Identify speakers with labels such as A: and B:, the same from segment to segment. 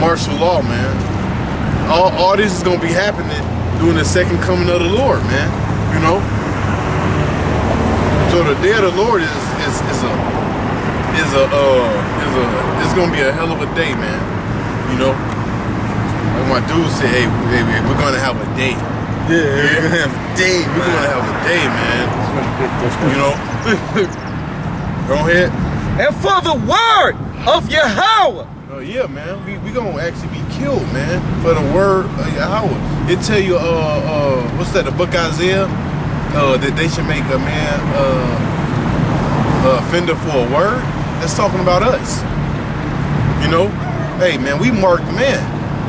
A: martial law, man. All this is gonna be happening during the second coming of the Lord, man. You know. So the day of the Lord is gonna be a hell of a day, man. You know. Like my dude said, hey, we're gonna have a day.
B: Yeah, we're gonna have a day.
A: We're gonna have a day, man. You know. Go ahead.
C: And for the word of Yahweh.
A: Oh yeah, man. We gonna actually be killed, man, for the word of Yahweh. It tell you, what's that? The book Isaiah, that they should make a man offender for a word. That's talking about us. You know, hey man, we marked man.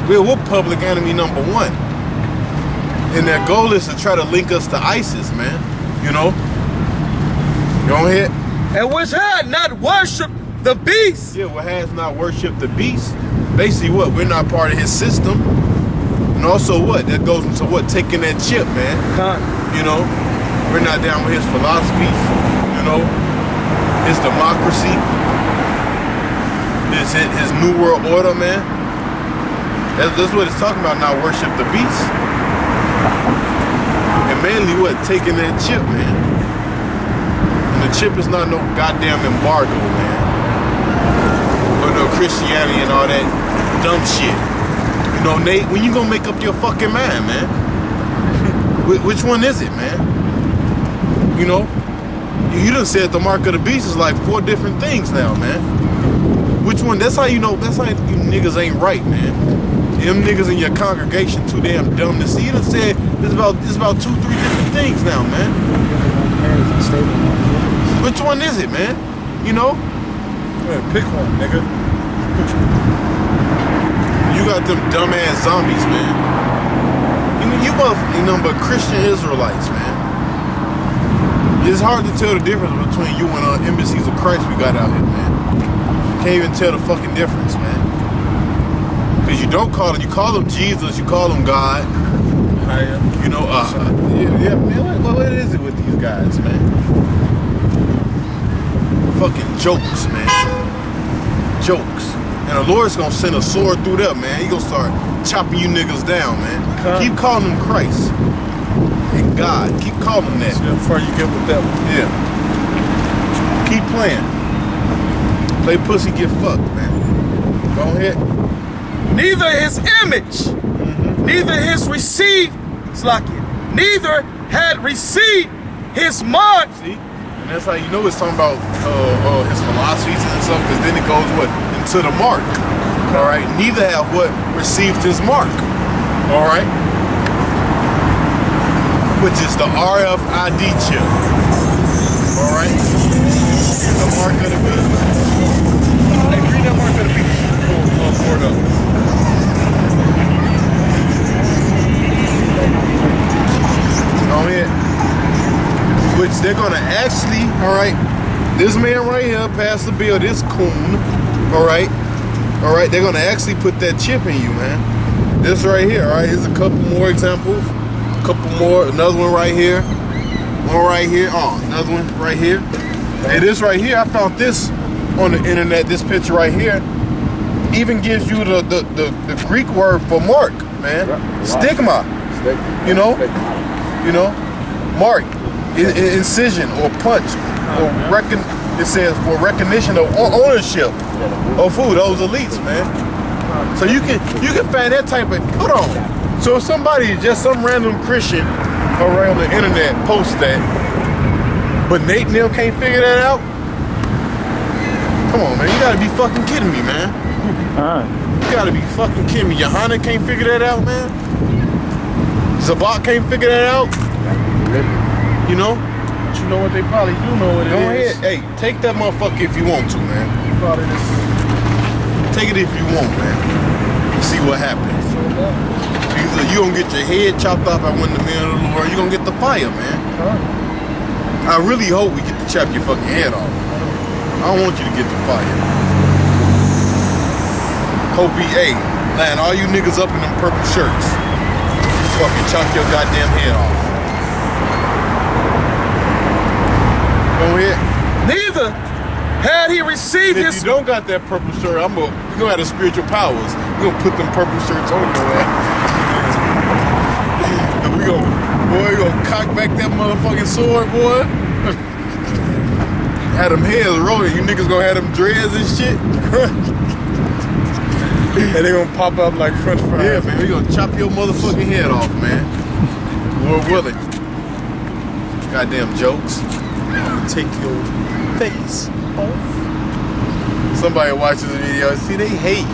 A: We're public enemy number one, and their goal is to try to link us to ISIS, man. You know. Go ahead.
C: And which had not worshipped the beast.
A: Yeah, what has not worshipped the beast. Basically what? We're not part of his system. And also what? That goes into what? Taking that chip, man. You know? We're not down with his philosophies. You know? His democracy. His new world order, man. That's what it's talking about, not worship the beast. And mainly what? Taking that chip, man. The chip is not no goddamn embargo, man. Or no Christianity and all that dumb shit. You know, Nate, when you gonna make up your fucking mind, man? Which one is it, man? You know? You done said the mark of the beast is like 4 different things now, man. Which one? That's how you know, that's how you niggas ain't right, man. Them niggas in your congregation too damn dumb to see. You done said it's about 2, 3 different things now, man. Which one is it, man? You know?
B: Yeah, pick one, nigga.
A: You got them dumbass zombies, man. You motherfucking number Christian Israelites, man. It's hard to tell the difference between you and embassies of Christ we got out here, man. You can't even tell the fucking difference, man. Because you don't call them, you call them Jesus, you call them God. You know, yeah, man, what is it with these guys, man? Fucking jokes, man. Jokes. And the Lord's gonna send a sword through them, man. He gonna start chopping you niggas down, man. Keep calling them Christ and God. Keep calling them that.
B: So before you get with that one.
A: Yeah. Keep playing. Play pussy, get fucked, man. Go ahead.
C: Neither his image, neither his received, neither had received his mark.
A: See? And that's how you know it's talking about his philosophies and stuff, because then it goes what? Into the mark. Alright? Neither have what? Received his mark. Alright? Which is the RFID chip. Alright? The mark of the beast. Hey, read that mark of the beast. Pour it up. Go ahead. Which they're gonna actually, alright, this man right here, Pastor Bill, this coon, alright, they're gonna actually put that chip in you, man. This right here, alright, here's a couple more examples, another one right here, another one right here. Hey, this right here, I found this on the internet, this picture right here, even gives you the Greek word for mark, man. Stigma. You know, mark, incision or punch, or it says for recognition of ownership of food. Those elites, man. So you can find that type of, hold on. So if somebody, just some random Christian around the internet posts that, but Nate and them can't figure that out. Come on, man. You gotta be fucking kidding me, man. You gotta be fucking kidding me. Johanna can't figure that out, man. Zabak can't figure that out. You know?
B: But you know what? They probably do know what it is.
A: Go ahead. Hey, take that motherfucker if you want to, man.
B: Probably this.
A: Take it if you want, man. See what happens. Either you gonna get your head chopped off by one of the men of the Lord, or you gonna get the fire, man. I really hope we get to chop your fucking head off. I don't want you to get the fire. Hope he, line all you niggas up in them purple shirts. Fucking chop your goddamn head off. Go ahead.
C: Neither had he received
A: If
C: his
A: you don't got that purple shirt, you're gonna have the spiritual powers. We're gonna put them purple shirts on your ass. And we gonna cock back that motherfucking sword, boy. Had them heads rolling. You niggas gonna have them dreads and shit.
B: And they gonna pop up like French fries.
A: Yeah, man, we gonna chop your motherfucking head off, man. Lord willing. Goddamn jokes.
B: Take your face off.
A: Somebody watches the video. See, they hate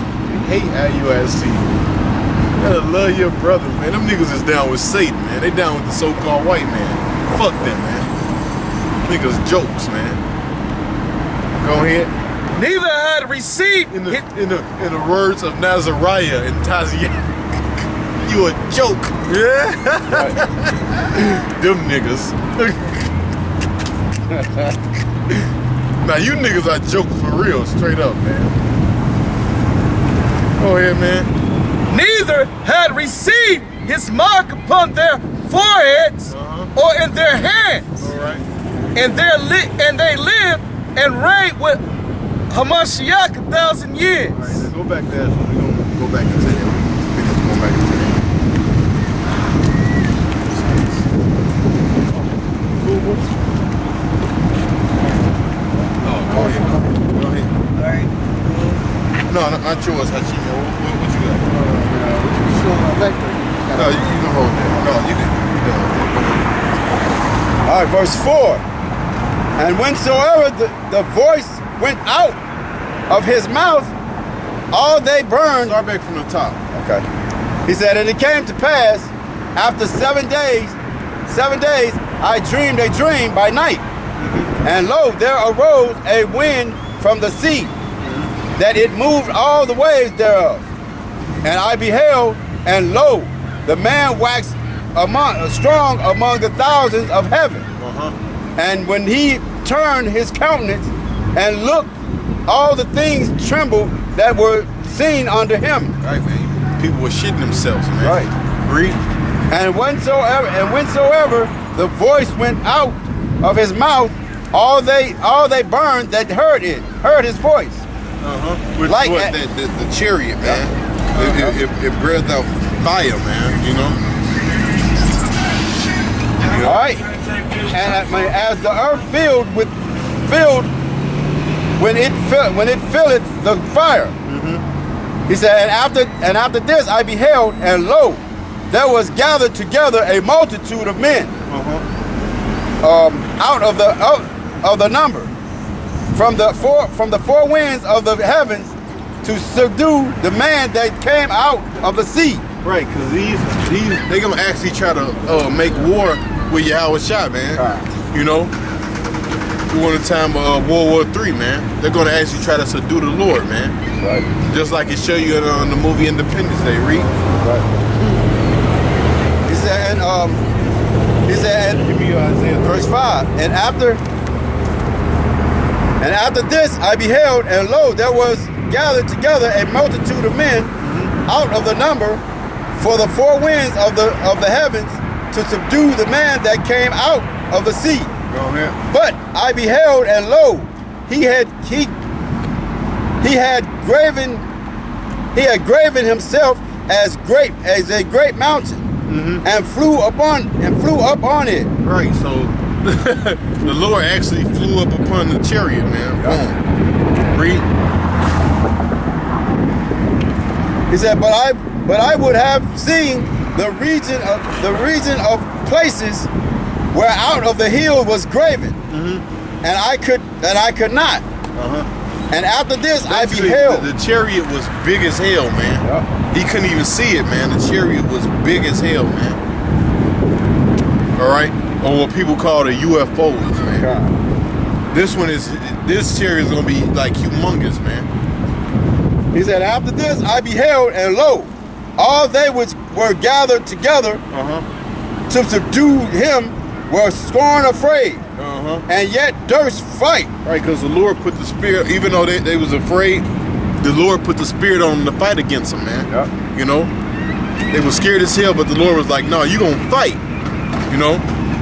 A: IUIC. You gotta love your brother, man. Them niggas is down with Satan, man. They down with the so-called white man. Fuck them, man. Niggas jokes, man. Go ahead.
C: neither had received
A: In the words of Nazariah and Tazia, you a joke.
B: Yeah.
A: Them niggas. Now you niggas are jokes for real, straight up, man. Go ahead, man.
C: neither had received his mark upon their foreheads or in their hands.
A: All right.
C: And they live and reign with Hamashiach 1,000 years.
A: All right, let's go back there. So we're gonna go back into them. Finish going back into them. Oh, go ahead. Go ahead.
B: All right.
A: No, not yours, Hachime. What you got?
B: All
A: No, you can hold that. No, you can.
D: right, verse 4. And whensoever the voice went out of his mouth, all they burned.
A: Start back from the top.
D: Okay. He said, and it came to pass after 7 days, I dreamed a dream by night. And lo, there arose a wind from the sea, that it moved all the waves thereof. And I beheld, and lo, the man waxed strong among the thousands of heaven. And when he turned his countenance and looked, all the things trembled that were seen unto him.
A: Right, man. People were shitting themselves, man.
D: Right.
A: Read.
D: And whensoever the voice went out of his mouth, all they burned that heard his voice.
A: Which
D: Like
A: is what,
D: that-
A: the chariot, man. It breathed out fire, man. You know.
D: All right. And as the earth filled when it filleth the fire. He said, and after this I beheld, and lo, there was gathered together a multitude of men out of the number from the four winds of the heavens to subdue the man that came out of the sea.
A: Right, because they gonna actually try to make war with Yahweh Shah, man.
D: Right.
A: You know, during the time of World War III, man, they're gonna actually try to subdue the Lord, man.
D: Right.
A: Just like it show you in the movie Independence Day. Read.
D: Right. He said,
A: Give me Isaiah
D: verse 5, and after this I beheld, and lo, there was gathered together a multitude of men out of the number for the four winds of the heavens to subdue the man that came out of the sea.
A: Go ahead.
D: But I beheld, and lo, he had graven himself as a great mountain, and flew up on it.
A: Right, so the Lord actually flew up upon the chariot, man. Boom. Read.
D: He said, but I would have seen the region of places where out of the hill was graven, and I could not. And after this I
A: Basically,
D: beheld.
A: the chariot was big as hell, man.
D: Yeah.
A: He couldn't even see it, man. The chariot was big as hell, man. All right, or what people call the UFOs, man. This chariot is gonna be like humongous, man.
D: He said, after this I beheld, and lo, all they which were gathered together to subdue him were scorn afraid, and yet durst fight.
A: Right, because the Lord put the spirit, even though they was afraid, the Lord put the spirit on them to fight against them, man.
D: Yeah.
A: You know, they were scared as hell, but the Lord was like, no, you gonna fight. You know,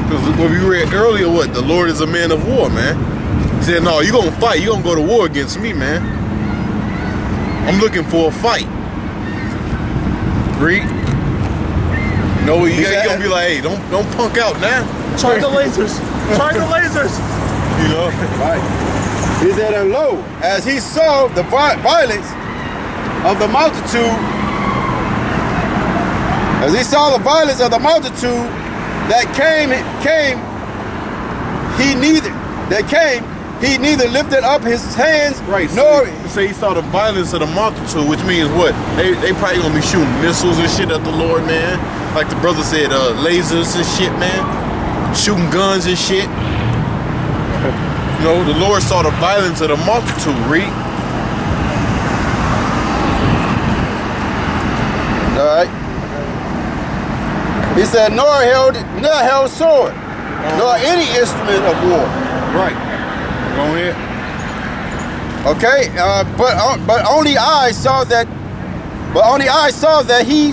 A: because what we read earlier, the Lord is a man of war, man. He said, no, you gonna fight. You gonna go to war against me, man. I'm looking for a fight. Read. No, you gonna be like, hey, don't punk out now.
C: Charge the lasers. Charge the lasers.
A: You know?
D: Right. He said, and lo, as he saw the violence of the multitude, that he neither lifted up his hands,
A: Right.
D: nor
A: So he saw the violence of the multitude, which means what? They probably gonna be shooting missiles and shit at the Lord, man. Like the brother said, lasers and shit, man. Shooting guns and shit. You know, the Lord saw the violence of the multitude, read.
D: all right. He said, nor held sword, nor any instrument of war.
A: Right. Go ahead.
D: Okay, but only I saw that. But only I saw that he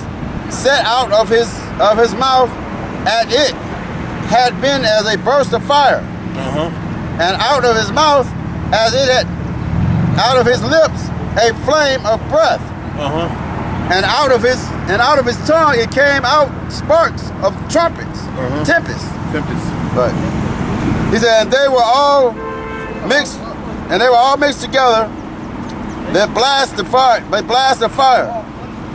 D: set out of his mouth, and it had been as a burst of fire, and out of his mouth, as it had out of his lips, a flame of breath, and out of his tongue it came out sparks of trumpets, tempest. But he said, and they were all mixed together. They blast the fire,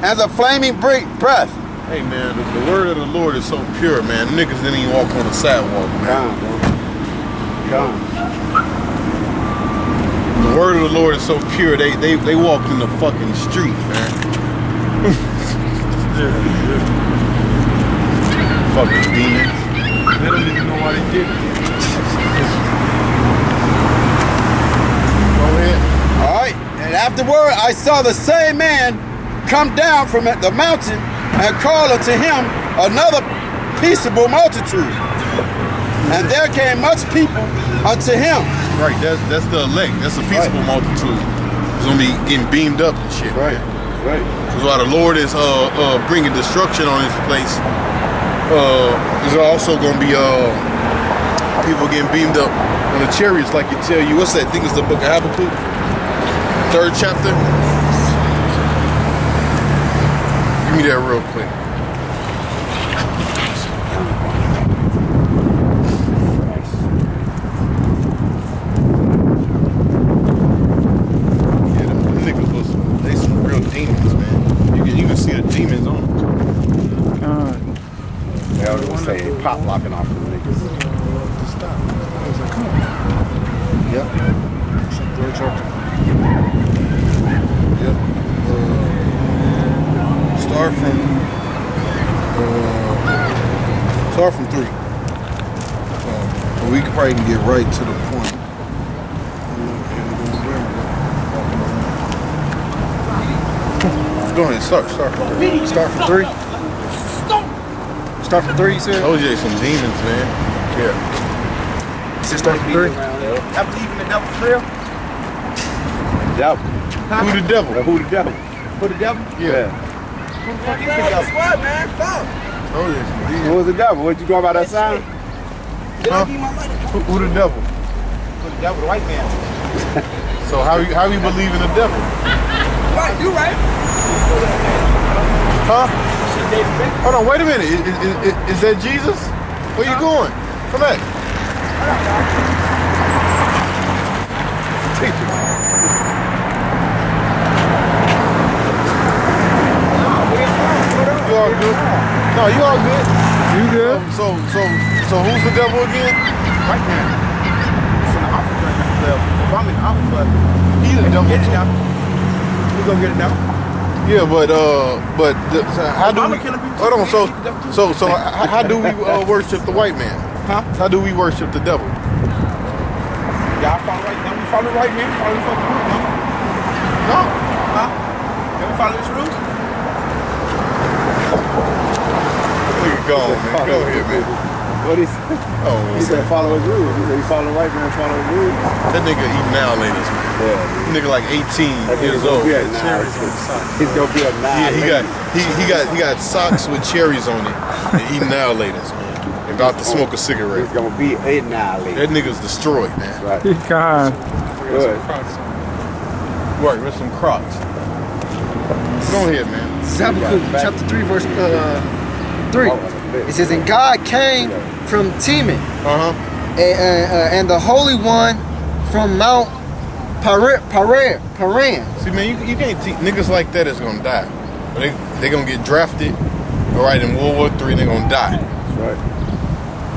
D: and the flaming breath.
A: Hey man, the word of the Lord is so pure, man. Niggas didn't even walk on the sidewalk, man. The word of the Lord is so pure, they walked in the fucking street, man. Fucking demons.
C: They don't even know why they did it.
A: Go ahead.
D: All right, and afterward I saw the same man come down from the mountain and call unto him another peaceable multitude. And there came much people unto him.
A: Right, that's the elect. That's a peaceable multitude. It's gonna be getting beamed up and shit.
D: Right.
A: Because while the Lord is bringing destruction on this place, there's also gonna be people getting beamed up on the chariots, like you tell you. What's that? I think it's the book of Habakkuk, 3rd chapter. Give me that real quick. Yeah, them niggas they some real demons, man. You can see the demons on them.
D: They always say pop locking off the niggas.
A: Yep. Yep. Start from 3. We could probably get right to the point. Go ahead, start from 3.
B: Start from 3. Start from 3, you said?
A: Those are some demons, man. Yeah.
B: You said start from 3?
C: I believe in the devil's real.
D: Devil.
A: Who the devil?
D: Who the devil?
C: For the devil?
A: Yeah.
C: Who the fuck is the devil? What, man? Fuck.
A: Oh, yeah, some demons.
D: Who was the devil? What you go about that sign?
C: Did I give you my money?
A: Who the devil?
C: For the devil, the white man.
A: So how you believe in the devil?
C: Right, you right.
A: Huh? Hold on, wait a minute. Is that Jesus? Where you going? Come back. Teacher. You all good? No, you all good. You good? So who's the devil again?
C: White man. It's in the Africa. If I'm in Africa,
A: He's the devil
C: get it
A: too.
C: now. We gonna get it now.
A: Yeah, but how do we? Hold on. So how do we worship the white man?
C: Huh?
A: How do we worship the devil?
C: Y'all follow right now. We follow the right man. Follow the fucking rules, no?
A: No.
C: Huh? Can we follow these rules?
A: Nigga gone, man. Go ahead, man.
D: What he
A: Oh,
D: He said follow his rules. He said you follow the right man, follow his rules.
A: that nigga eating now, ladies, man.
D: Yeah.
A: Nigga like 18 years old.
D: Yeah, he's gonna be a
A: Yeah, he got socks with cherries on it and eating now, ladies, man. about to smoke a cigarette.
D: He's gonna be annihilated.
A: That nigga's destroyed, man.
D: Right.
E: He gone.
D: Good.
A: Right, with some Crocs. Go ahead, man.
B: Habakkuk chapter 3, verse 3. It says, and God came from Teman, and the Holy One from Mount Paran.
A: See, man, you can't teach niggas like that is gonna die. But they gonna get drafted, all right, in World War III, and they gonna die.
D: That's right.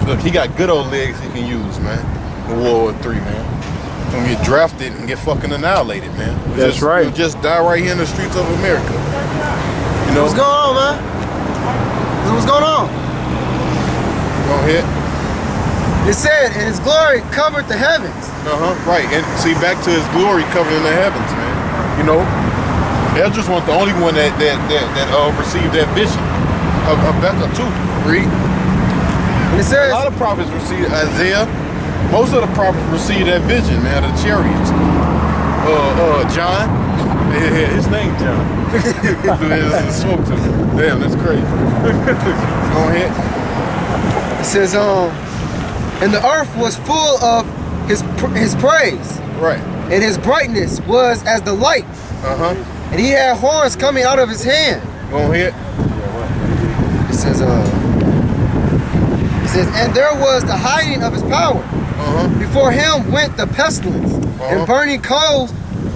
A: Look, he got good old legs he can use, man, in World War III, man. Gonna get drafted and get fucking annihilated, man.
E: That's right.
A: He'll just die right here in the streets of America. You know?
B: What's going on, man? What's going on?
A: Go ahead.
B: It said, and his glory covered the heavens.
A: Right. And see, back to his glory covered in the heavens, man. You know, Esdras wasn't the only one that received that vision of Habakkuk too. Read.
B: And it says,
A: A lot of prophets received Isaiah. Most of the prophets received that vision, man, of the chariots. John. Yeah, his name John. Smoke to him. Damn, that's crazy. Go ahead.
B: it says, and the earth was full of his praise,
A: Right.
B: and his brightness was as the light, and he had horns coming out of his hand.
A: Go ahead.
B: It says, and there was the hiding of his power. Before him went the pestilence, and burning coals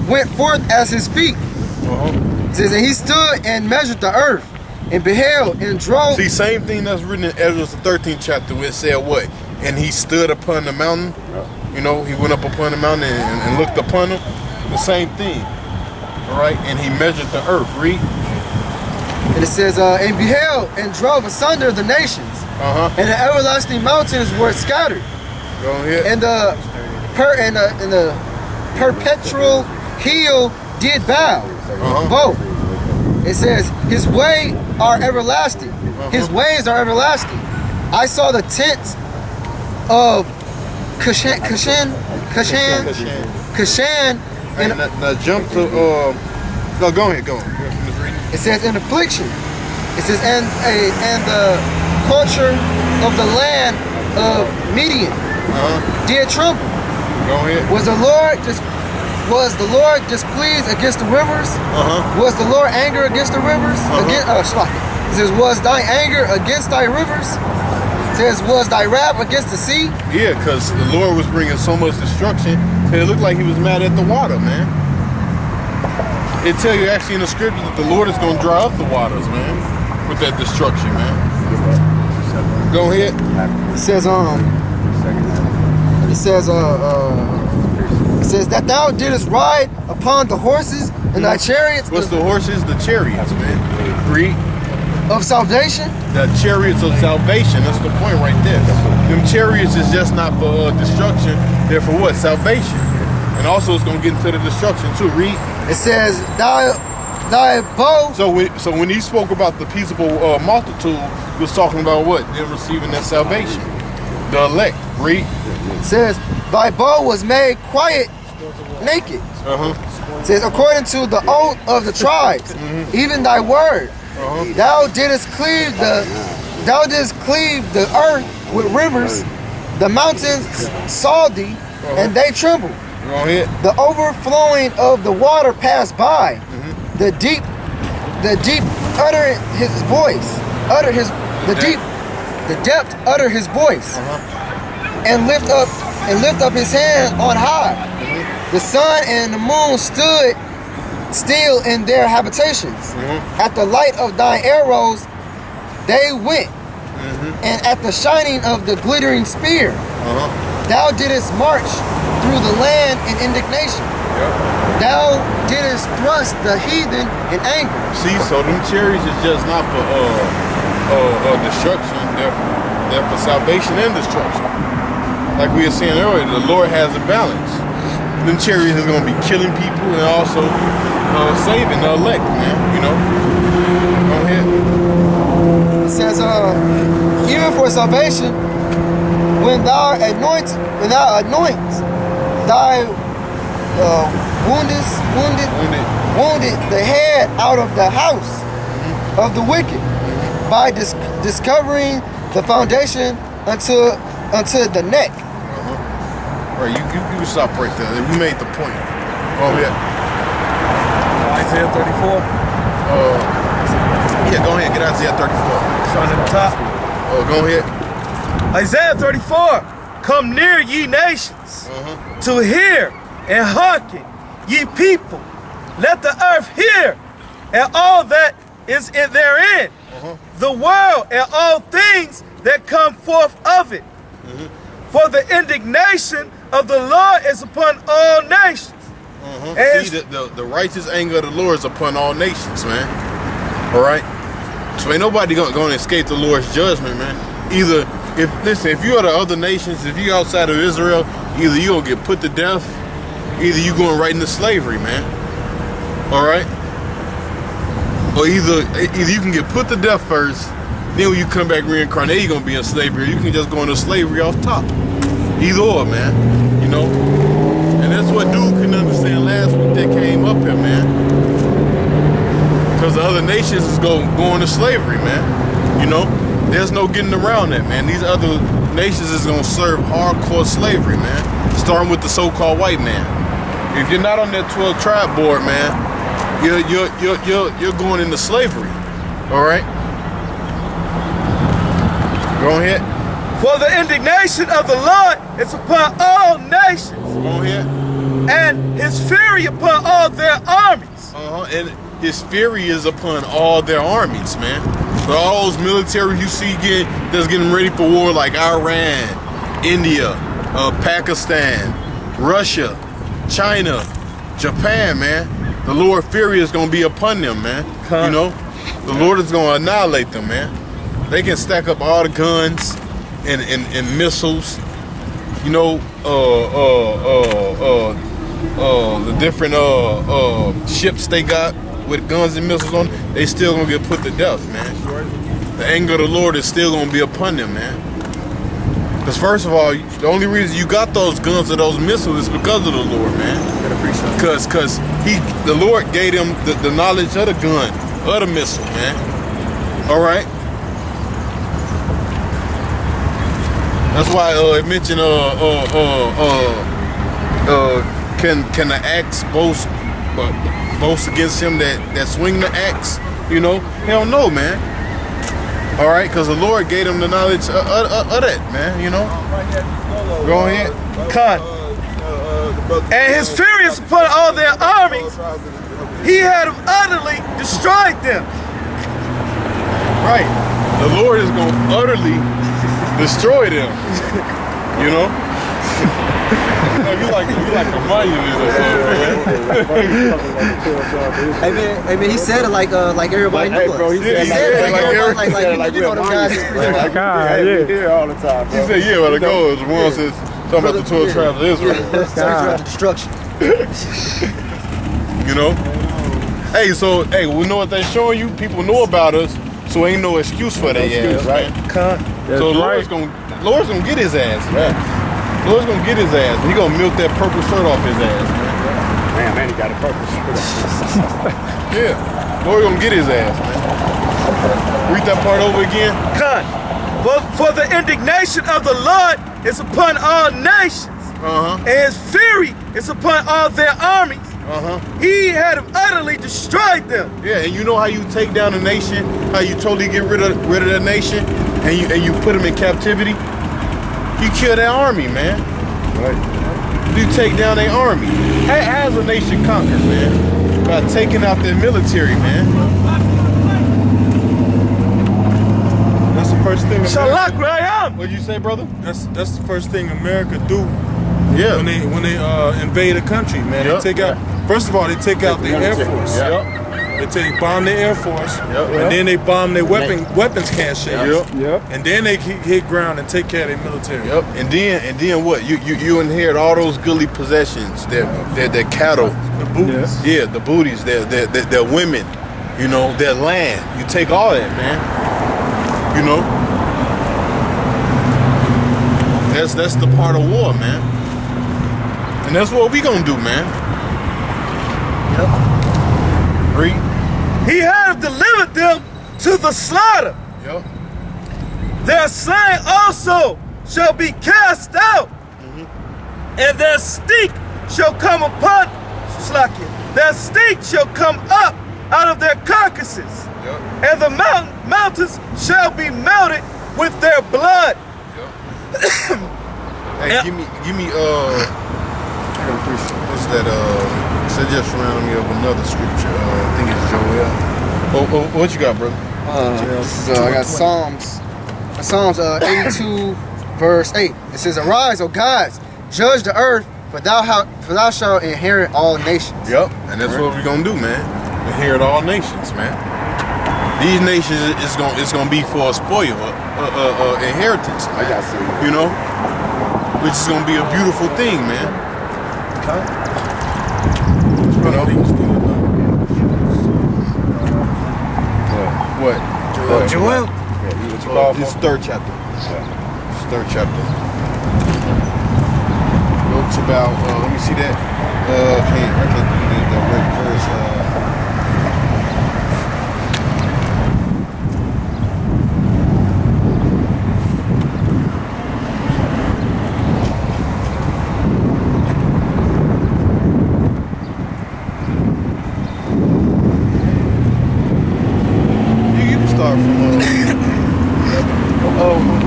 B: went forth as his feet. It says, and he stood and measured the earth, and beheld and drove.
A: See, same thing that's written in Ezra the 13th chapter, where it said what? And he stood upon the mountain. You know, he went up upon the mountain and looked upon him. The same thing. All right, and he measured the earth. Read.
B: And it says, and beheld and drove asunder the nations, and the everlasting mountains were scattered,
A: Go ahead.
B: and the perpetual hill did bow. Both. It says, his way are everlasting. His ways are everlasting. I saw the tents of Kashan,
A: And now jump to no, go ahead.
B: it says in affliction. It says and the culture of the land of Midian did tremble.
A: Go ahead.
B: Was the Lord displeased against the rivers? Was the Lord angry against the rivers? It says, was thy anger against thy rivers? It says, was thy wrath against the sea?
A: Yeah, because the Lord was bringing so much destruction. It looked like he was mad at the water, man. It tell you actually in the scriptures that the Lord is going to dry up the waters, man, with that destruction, man. Go ahead.
B: It says, it says that thou didst ride upon the horses and thy chariots
A: What's the horses? The chariots, man. Read.
B: of salvation.
A: The chariots of salvation. That's the point right there. Them chariots is just not for destruction. They're for what? Salvation. And also it's going to get into the destruction too. Read.
B: It says thy bow.
A: So when he spoke about the peaceable multitude, he was talking about what? Them receiving that salvation. The elect. Read.
B: It says thy bow was made quiet naked. It says according to the oath of the tribes, even thy word. Thou didst cleave the earth with rivers. The mountains saw thee, and they trembled.
A: Go ahead.
B: The overflowing of the water passed by. The deep uttered his voice. The depth uttered his voice. And lift up his hand on high. The sun and the moon stood still in their habitations. At the light of thine arrows they went, and at the shining of the glittering spear, thou didst march through the land in indignation. Thou didst thrust the heathen in anger.
A: See, so them chariots is just not for destruction. They're for salvation and destruction. Like we were saying earlier, the Lord has a balance. Them chariots is going to be killing people and also saving the elect, man. You know. Go ahead.
B: It says, even for salvation, when thou anoints thy wounded the head out of the house of the wicked by discovering the foundation unto the neck.
A: Right, you can stop right there. You made the point. Oh yeah.
C: Isaiah 34.
A: Yeah, go ahead. Get Isaiah 34.
C: Starting at the top.
A: Oh, go ahead.
C: Isaiah 34. Come near, ye nations, to hear and hearken, ye people. Let the earth hear, and all that is in therein, the world and all things that come forth of it. For the indignation of the Lord is upon all nations. And
A: See, the righteous anger of the Lord is upon all nations, man. All right? So ain't nobody gonna escape the Lord's judgment, man. Either, if you are the other nations, if you outside of Israel, either you gonna get put to death, either you going right into slavery, man. All right? Or either you can get put to death first, then when you come back reincarnated, you're gonna be in slavery, or you can just go into slavery off top. Either or, man. You know? And that's what dude couldn't understand last week that came up here, man. Because the other nations is going into slavery, man. You know? There's no getting around that, man. These other nations is gonna serve hardcore slavery, man. Starting with the so-called white man. If you're not on that 12 tribe board, man, you're going into slavery. All right? Go ahead.
C: for the indignation of the Lord is upon all nations,
A: Go ahead.
C: and his fury upon all their armies.
A: And his fury is upon all their armies, man. So all those military you see that's getting ready for war, like Iran, India, Pakistan, Russia, China, Japan, man. The Lord fury is gonna be upon them, man. You know, the Lord is gonna annihilate them, man. They can stack up all the guns and missiles, you know, the different ships they got with guns and missiles on, they still gonna get put to death, man. The anger of the Lord is still gonna be upon them, man. Because first of all, the only reason you got those guns or those missiles is because of the Lord, man. Because the Lord gave them the knowledge of the gun, of the missile, man. All right. That's why it mentioned can the axe boast against him that swing the axe? You know, hell no, man. All right, because the Lord gave him the knowledge of that, man. You know. Go ahead.
C: Con. And his fury is upon all their armies. He had utterly destroyed them.
A: Right. The Lord is going to utterly destroy them. You know? You like a monument or something, man.
B: I mean, he said it like everybody knows.
D: Bro, he said
B: He said it like you know them guys.
D: Here all the time, bro.
A: He said, yeah, but the goal is one says talking about the 12 tribes of Israel.
B: Destruction.
A: You know? Hey, so we know what they're showing you. People know about us, so ain't no excuse for that ass, right? So Lord's gonna get his ass, man. Lord's gonna get his ass. He gonna milk that purple shirt off his ass,
D: Man, he got a purpose.
A: man. Yeah, Lord gonna get his ass, man. Read that part over again.
C: Con. For the indignation of the Lord is upon all nations, and his fury is upon all their armies. He had utterly destroyed them.
A: Yeah, and you know how you take down a nation, how you totally get rid of that nation, and you put them in captivity. You kill their army, man.
D: Right.
A: You take down their army. How's a nation conquered, man? By taking out their military, man.
E: That's the first thing.
C: Shalak Rayam.
A: What'd you say, brother?
E: That's the first thing America do
A: Yeah.
E: when they invade a country, man.
A: Yep.
E: They take out. First of all, they take out the Air Force.
A: Yep.
E: They bomb the Air Force,
A: Yep.
E: and then they bomb their weapons caches.
A: Yep.
E: And then they hit ground and take care of their military.
A: Yep. And then what? You inherit all those goodly possessions. Their cattle.
E: The booties.
A: Yeah, the booties. Their women. You know, their land. You take all that, man. You know. That's the part of war, man. And that's what we gonna do, man. Read.
C: He had delivered them to the slaughter.
A: Yep.
C: their slain also shall be cast out, and their stink shall come upon their stink shall come up out of their carcasses, and the mountains shall be melted with their blood.
A: Hey, give me what's that so just reminded me of another scripture. I think it's Joel. What you got, brother?
B: I got Psalms 82 verse 8. It says, "Arise, O gods, judge the earth, for thou shalt inherit all nations."
A: Yep, and that's what we're gonna do, man. Inherit all nations, man. These nations it's gonna be for a spoil, inheritance. Man.
D: I got some.
A: You know, which is gonna be a beautiful thing, man. You know? What?
C: Joel.
A: This third chapter. This third chapter. Go to about. Let me see that. I can't do the right verse.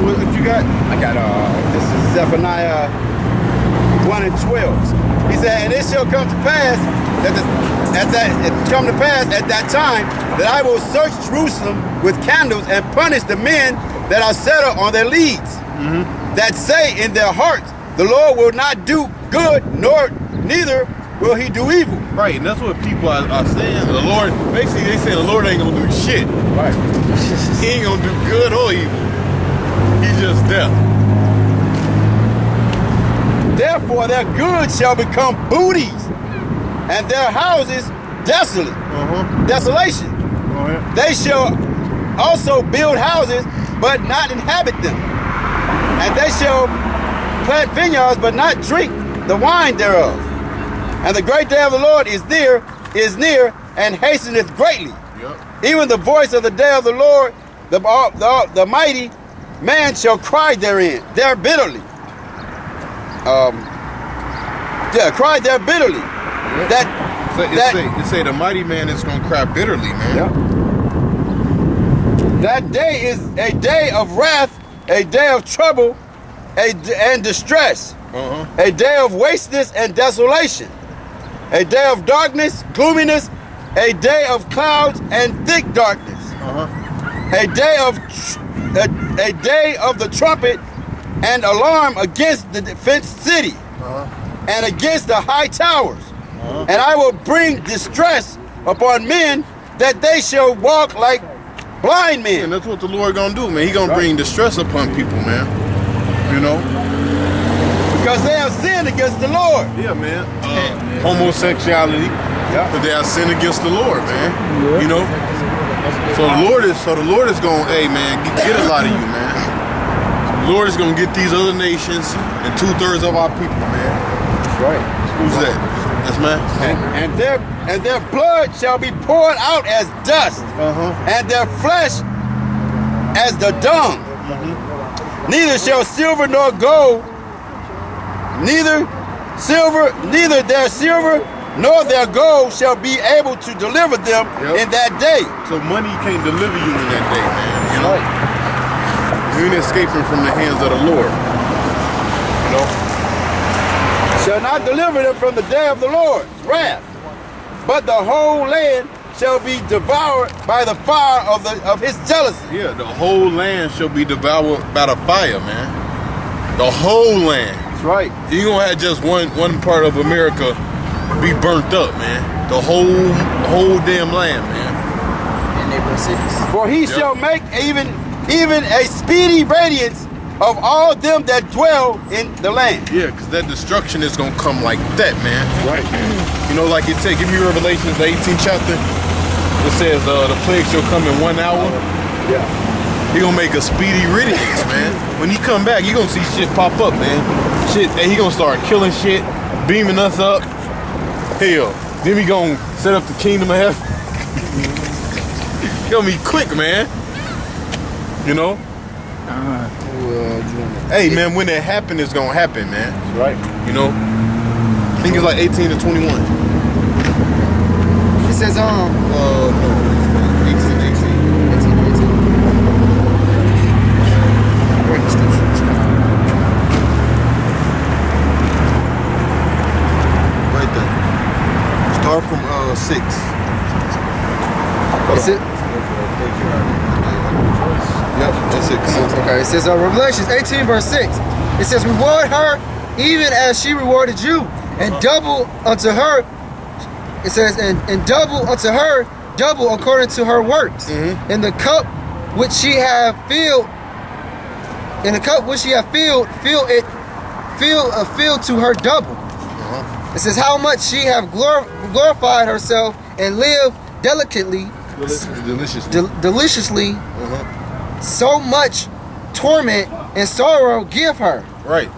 A: What you got?
D: I got this is Zephaniah 1 and 12. He said, "And it shall come to pass at that time that I will search Jerusalem with candles and punish the men that are settled on their leads, that say in their hearts, the Lord will not do good, neither will he do evil."
A: Right, and that's what people are saying. The Lord, basically they say the Lord ain't gonna do shit.
D: Right.
A: He ain't gonna do good or evil. He's just there.
D: Therefore their goods shall become booties, and their houses desolate. Desolation. They shall also build houses, but not inhabit them. And they shall plant vineyards, but not drink the wine thereof. And the great day of the Lord is near, and hasteneth greatly. Even the voice of the day of the Lord, the mighty man shall cry there bitterly. Cry there bitterly.
A: It say the mighty man is gonna cry bitterly, man.
D: That day is a day of wrath, a day of trouble, and distress, a day of wasteness and desolation, a day of darkness, gloominess, a day of clouds and thick darkness, a day of the trumpet and alarm against the fenced city and against the high towers. And I will bring distress upon men that they shall walk like blind men.
A: And that's what the Lord gonna do, man. He gonna bring distress upon people, man. You know?
D: Because they have sinned against the Lord.
A: Yeah, man. Homosexuality. But they have sinned against the Lord, man. You know? So the Lord is gonna, hey man, get a lot of you, man. The Lord is gonna get these other nations and 2/3 of our people, man.
D: That's right.
A: Who's that? That's man.
D: And their blood shall be poured out as dust, and their flesh as the dung. Neither shall silver nor gold, neither their silver nor their gold shall be able to deliver them in that day.
A: So money can't deliver you in that day, man. You know? You ain't escaping from the hands of the Lord. You know?
D: Shall not deliver them from the day of the Lord's wrath, but the whole land shall be devoured by the fire of his jealousy.
A: Yeah, the whole land shall be devoured by the fire, man. The whole land.
D: That's right.
A: You gonna have just one part of America be burnt up, man. The whole damn land, man.
B: In neighboring cities.
D: For he shall make even a speedy radiance of all them that dwell in the land.
A: Yeah, because that destruction is gonna come like that, man.
D: Right.
A: You know, like give me Revelations, the 18th chapter. It says the plague shall come in 1 hour.
D: Yeah.
A: He gonna make a speedy riddance, man. When he come back, you gonna see shit pop up, man. Shit, and he gonna start killing shit, beaming us up. Hell, then we gonna set up the kingdom of heaven. It's gonna be quick, man. You know? Hey, man, when it happen, it's gonna happen, man.
D: That's right.
A: You know? I think it's like 18 to 21.
B: It says,
A: No. 18.
B: Bring the scripture.
A: Right there. Start from 6.
B: Is it?
A: Yep, that's it. Come on.
B: Okay, it says Revelations 18 verse 6. It says, reward her even as she rewarded you, and double unto her. It says, and double unto her, double according to her works. In the cup which she have filled, fill to her double. It says, how much she have glorified herself and lived delicately, deliciously, so much torment and sorrow give her.
A: Right.